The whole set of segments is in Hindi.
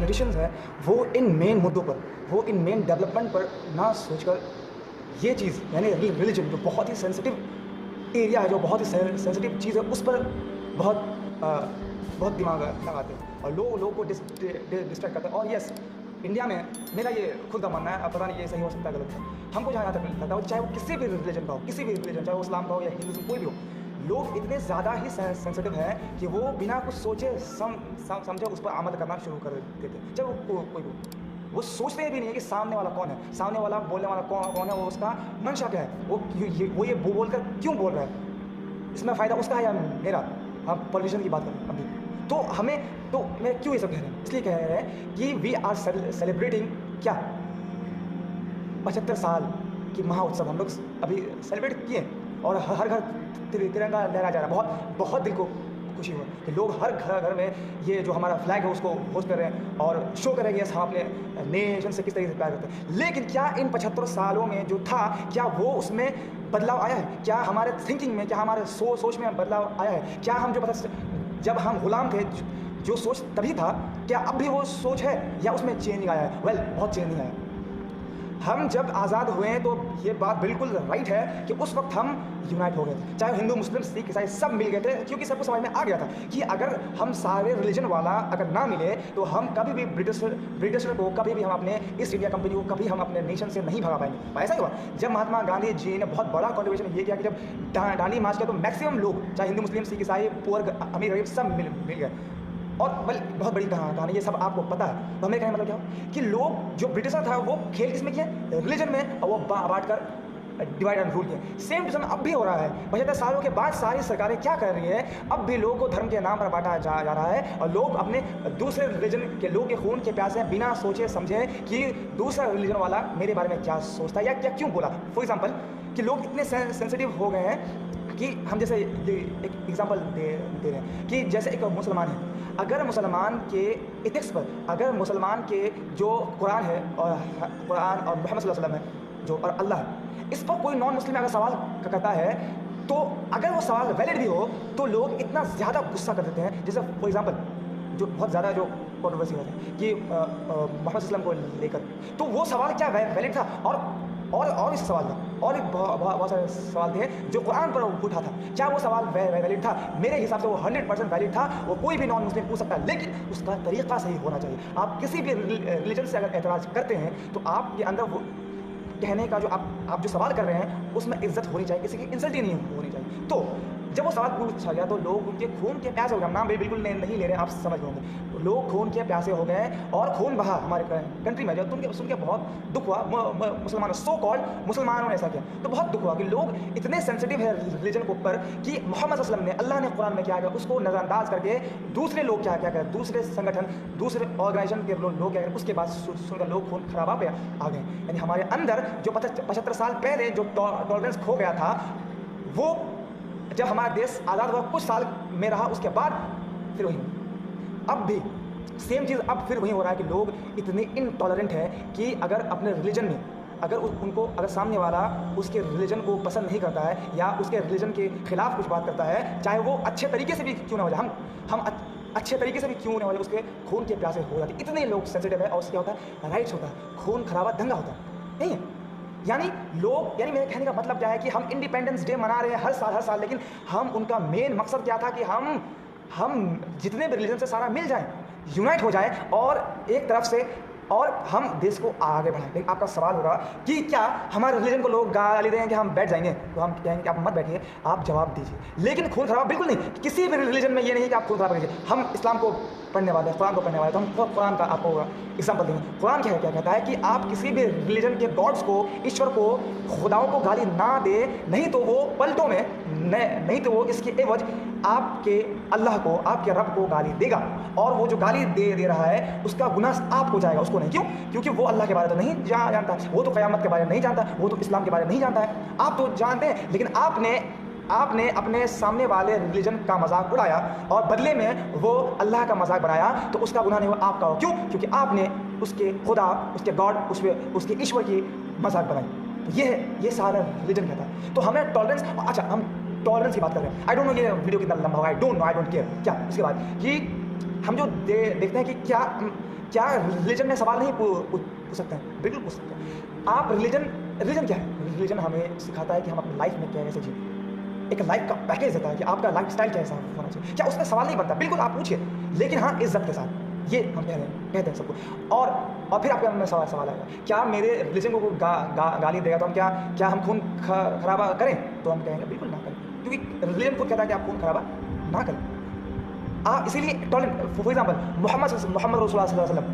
पॉलिटिशियंस हैं वो इन मेन मुद्दों पर, वो इन मेन डेवलपमेंट पर ना सोचकर ये चीज़ यानी रिलीजन जो बहुत ही सेंसिटिव एरिया है, जो बहुत ही सेंसिटिव चीज़ है, उस पर बहुत दिमाग लगाते हैं और लोगों को डिस्ट्रैक्ट करते हैं। और यस, इंडिया में मेरा ये खुद का मानना है, अब पता नहीं ये सही हो सकता है गलत है, हमको जहाँ तक लगता है चाहे वो किसी भी रिलीजन का हो, किसी भी रिलीजन, चाहे वो इस्लाम का हो या हिंदुज़म, कोई भी हो, लोग इतने ज़्यादा ही सेंसिटिव हैं कि वो बिना कुछ सोचे समझे उस पर आमद करना शुरू कर देते हैं, चाहे वो कोई भी हो। वो सोचते भी नहीं है कि सामने वाला कौन है, सामने वाला बोलने वाला कौन है, वो उसका मंशा क्या है, वो ये बोल कर क्यों बोल रहा है, इसमें फ़ायदा उसका है या मेरा। हम पॉलिटिशियन की बात करें अभी तो मैं क्यों ये सब कह रहे हैं, इसलिए कह रहे हैं कि वी आर सेलिब्रेटिंग क्या 75 साल की महाउत्सव हम लोग अभी सेलिब्रेट किए और हर घर तिरंगा लहरा जा रहा है। बहुत दिल को खुशी हुआ कि लोग हर घर में ये जो हमारा फ्लैग है उसको होस्ट कर रहे हैं और शो कर रहे हैं कि हम अपने नेशन से किस तरीके से प्यार करते हैं। लेकिन क्या इन 75 सालों में जो था, क्या वो उसमें बदलाव आया है? क्या हमारे थिंकिंग में, क्या हमारे सोच में बदलाव आया है? क्या हम जब हम गुलाम थे, जो सोच तभी था, क्या अब भी वो सोच है या उसमें चेंजिंग आया है? बहुत चेंजिंग आया। हम जब आज़ाद हुए हैं तो ये बात बिल्कुल राइट है कि उस वक्त हम यूनाइट हो गए थे, चाहे हिंदू मुस्लिम सिख ईसाई सब मिल गए थे, क्योंकि सबको समझ में आ गया था कि अगर हम सारे रिलीजन वाला अगर ना मिले तो हम कभी भी ब्रिटिशर को, कभी भी हम अपने ईस्ट इंडिया कंपनी को कभी हम अपने नेशन से नहीं भगा पाएंगे। ऐसा ही हुआ जब महात्मा गांधी जी ने बहुत बड़ा कॉन्ट्रीब्यूशन ये किया कि जब दांडी मार्च किया तो मैक्सिमम लोग, चाहे हिंदू मुस्लिम सिख ईसाई पुअर अमीर गरीब सब मिल गए। और बहुत बड़ी कहानी, ये सब आपको पता है। तो हमें कहने मतलब क्या हो कि लोग, जो ब्रिटिशर था वो खेल किस में किया, रिलीजन में, और वो बांट कर डिवाइड एंड रूल किया। सेम टू सेम अब भी हो रहा है। 75 सालों के बाद सारी सरकारें क्या कर रही है, अब भी लोगों को धर्म के नाम पर बांटा जा रहा है और लोग अपने दूसरे रिलीजन के लोग के खून के प्यासे बिना सोचे समझे कि दूसरा रिलीजन वाला मेरे बारे में क्या सोचता है या क्या क्यों बोला। फॉर एग्जाम्पल कि लोग इतने सेंसिटिव हो गए हैं कि हम जैसे ये एक एग्जांपल दे रहे हैं कि जैसे एक मुसलमान है, अगर मुसलमान के एथिक्स पर, अगर मुसलमान के जो कुरान है और मोहम्मद सल्लल्लाहु अलैहि वसल्लम है जो और अल्लाह है, इस पर कोई नॉन मुस्लिम अगर सवाल करता है तो अगर वो सवाल वैलिड भी हो तो लोग इतना ज़्यादा गुस्सा कर देते हैं। जैसे फॉर एग्जांपल जो बहुत ज़्यादा जो कॉन्ट्रोवर्सी होता है कि मोहम्मद सल्लल्लाहु अलैहि वसल्लम को लेकर, तो वो सवाल क्या वैलिड था और इस सवाल था और बहुत सारे सवाल थे जो कुरान पर उठा था, क्या वो सवाल वैलिड था? मेरे हिसाब से वो 100% वैलिड था। वो कोई भी नॉन मुस्लिम पूछ सकता है, लेकिन उसका तरीक़ा सही होना चाहिए। आप किसी भी रिलीजन से अगर एतराज़ करते हैं तो आपके अंदर वो कहने का जो आप जो सवाल कर रहे हैं उसमें इज्जत होनी चाहिए, किसी की इंसल्ट ही नहीं होनी चाहिए। तो जब वो सवाल पूछा गया तो लोग उनके खून के प्यासे हो गए, नाम बिल्कुल नहीं ले रहे, आप समझ होंगे, लोग खून के प्यासे हो गए और खून बहा हमारे कंट्री में। जब सुन के बहुत दुख हुआ, मुसलमानों सो कॉल्ड मुसलमानों ने ऐसा किया तो बहुत दुख हुआ कि लोग इतने सेंसिटिव है रिलीजन के ऊपर कि मोहम्मद सल्लल्लाहु अलैहि वसल्लम ने, अल्लाह ने कुरान में क्या किया उसको नज़रअंदाज करके दूसरे लोग क्या करें, दूसरे संगठन, दूसरे ऑर्गेनाइजेशन के लोग क्या करें, उसके बाद सुनकर लोग खून खराबा पे आ गए। यानी हमारे अंदर जो 75 साल पहले जो टॉलरेंस खो गया था, वो जब हमारा देश आज़ाद हुआ कुछ साल में रहा, उसके बाद फिर वही अब भी सेम चीज़ अब फिर वही हो रहा है कि लोग इतने इनटॉलरेंट हैं कि अगर अपने रिलीजन में अगर उनको अगर सामने वाला उसके रिलीजन को पसंद नहीं करता है या उसके रिलीजन के खिलाफ कुछ बात करता है, चाहे वो अच्छे तरीके से भी क्यों ना हो जाए, हम अच्छे तरीके से भी क्यों ना हो जाए, उसके खून के प्यासे हो जाते। इतने लोग सेंसिटिव है और उससे क्या होता है, राइट्स होता है, खून खराबा दंगा होता है, नहीं है? यानी मेरे कहने का मतलब क्या है कि हम इंडिपेंडेंस डे मना रहे हैं हर साल, लेकिन हम उनका मेन मकसद क्या था कि हम जितने भी रिलीजन से सारा मिल जाएं, यूनाइट हो जाए और एक तरफ से और हम देश को आगे बढ़ाएं। लेकिन आपका सवाल होगा कि क्या हमारे रिलीजन को लोग गाली दें कि हम बैठ जाएंगे, तो हम कहेंगे कि आप मत बैठिए, आप जवाब दीजिए। लेकिन खून खराबा बिल्कुल नहीं, किसी भी रिलीजन में ये नहीं कि आप खून खराबा कीजिए। हम इस्लाम को पढ़ने वाले हैं, कुरान को पढ़ने वाले, तो हम कुरान का आपको एग्जाम्पल देंगे। कुरान क्या कहता है कि आप किसी भी रिलीजन के गॉड्स को, ईश्वर को, खुदाओं को गाली ना दे, नहीं तो वो पलटों में नहीं तो वो इसके एवज आपके अल्लाह को, आपके रब को गाली देगा और वो जो गाली दे रहा है उसका गुनाह आपको जाएगा, उसको नहीं। क्यों? क्योंकि वो अल्लाह के बारे में तो नहीं जानता, वो तो क़यामत के बारे में नहीं जानता, वो तो इस्लाम के बारे में नहीं जानता है। आप तो जानते हैं, लेकिन आपने अपने सामने वाले रिलीजन का मजाक उड़ाया और बदले में वो अल्लाह का मजाक बनाया, तो उसका गुनाह नहीं हुआ, आपका हो। क्यों? क्योंकि आपने उसके खुदा, उसके गॉड, उसके ईश्वर की मजाक बनाई। ये सारा रिलीजन कहता है। तो हमें टॉलरेंस, अच्छा हम टॉलरेंस की बात कर रहे हैं। आई डोंट नो ये वीडियो कितना लंबा होगा, I don't know, I don't care. क्या उसके बाद कि हम जो देखते हैं कि क्या क्या रिलीजन में सवाल नहीं पूछ सकते हैं? बिल्कुल पूछ सकते हैं आप। रिलीजन क्या है? रिलीजन हमें सिखाता है कि हम अपनी लाइफ में कैसे जिए, एक लाइफ का पैकेज देता है कि आपका लाइफ स्टाइल कैसा होना चाहिए। क्या उसमें सवाल नहीं बनता? बिल्कुल आप पूछिए, लेकिन हाँ इज्जत के साथ। ये हम कहते हैं सबको। और फिर आपके मन में सवाल आएगा, क्या मेरे रिलीजन को गाली देगा तो हम क्या हम खून खराबा करें? तो हम कहेंगे बिल्कुल ना करें, क्योंकि रिलीजन खुद कहता है कि आप खून खराबा ना करें। इसीलिए टॉलरेंट। फॉर एग्जाम्पल मोहम्मद रसूलुल्लाह सल्लल्लाहु अलैहि वसल्लम,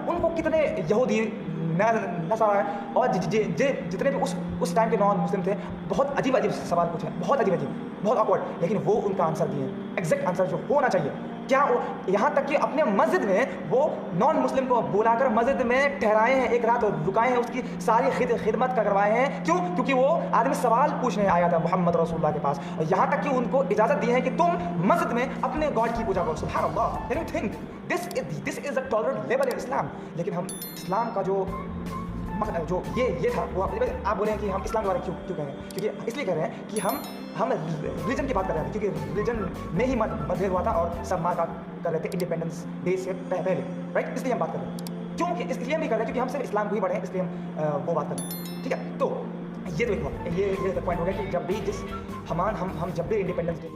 उनको कितने यहूदी नसारा और जितने भी उस टाइम के नॉन मुस्लिम थे, बहुत अजीब सवाल पूछे, बहुत अजीब, बहुत ऑकवर्ड, लेकिन वो उनका आंसर दिए, एग्जैक्ट आंसर जो होना चाहिए। क्या यहाँ तक कि अपने मस्जिद में वो नॉन मुस्लिम को बुलाकर मस्जिद में ठहराए हैं, एक रात रुकाए हैं, उसकी सारी खिदमत करवाए हैं। क्यों? क्योंकि वो आदमी सवाल पूछने आया था मोहम्मद रसूलुल्लाह के पास, और यहाँ तक कि उनको इजाज़त दी है कि तुम मस्जिद में अपने गॉड की पूजा करो। सुभान अल्लाह। Can you think this is a tolerant level in Islam. लेकिन हम इस्लाम का जो ये था वो आप बोले हैं कि हम इस्लाम के बारे में क्यों कह रहे हैं? क्योंकि इसलिए कह रहे हैं कि हम रिलीजन की बात कर रहे हैं, क्योंकि रिलीजन में ही मतभेद हुआ था और सब माँ का कर रहे थे इंडिपेंडेंस डे से पहले, राइट? इसलिए हम बात कर रहे हैं। क्योंकि इसलिए हम भी कर रहे हैं क्योंकि हम सिर्फ इस्लाम को ही पढ़े हैं, इसलिए हम वो बात कर रहे हैं। ठीक है, तो ये तो एक बात, ये पॉइंट हो गया कि जब भी हम जब भी इंडिपेंडेंस डे